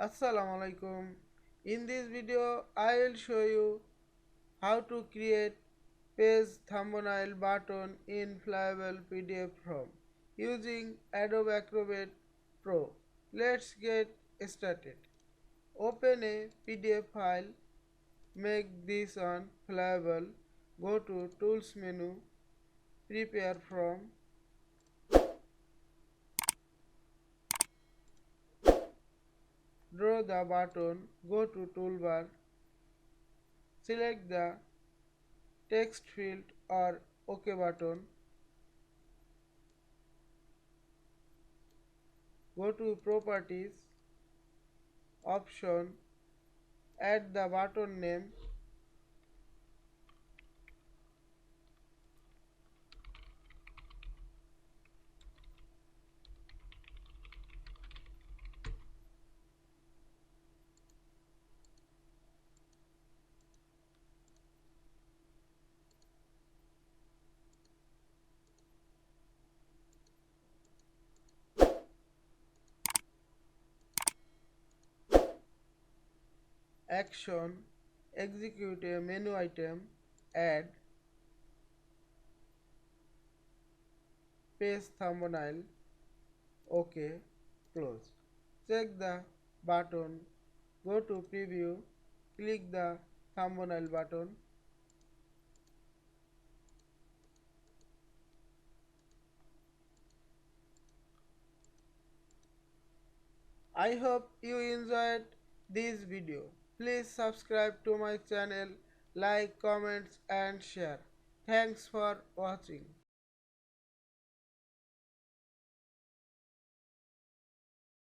Assalamualaikum. In this video, I will show you how to create page thumbnail button in flyable PDF form using Adobe Acrobat Pro. Let's get started. Open a PDF file, make this on flyable, go to Tools menu, Prepare from, draw the button, go to Toolbar, select the text field or OK button, go to Properties, Option, add the button name, Action, execute a menu item, add, paste thumbnail, OK, close. Check the button, go to preview, click the thumbnail button. I hope you enjoyed this video. Please subscribe to my channel, like, comments and share. Thanks for watching.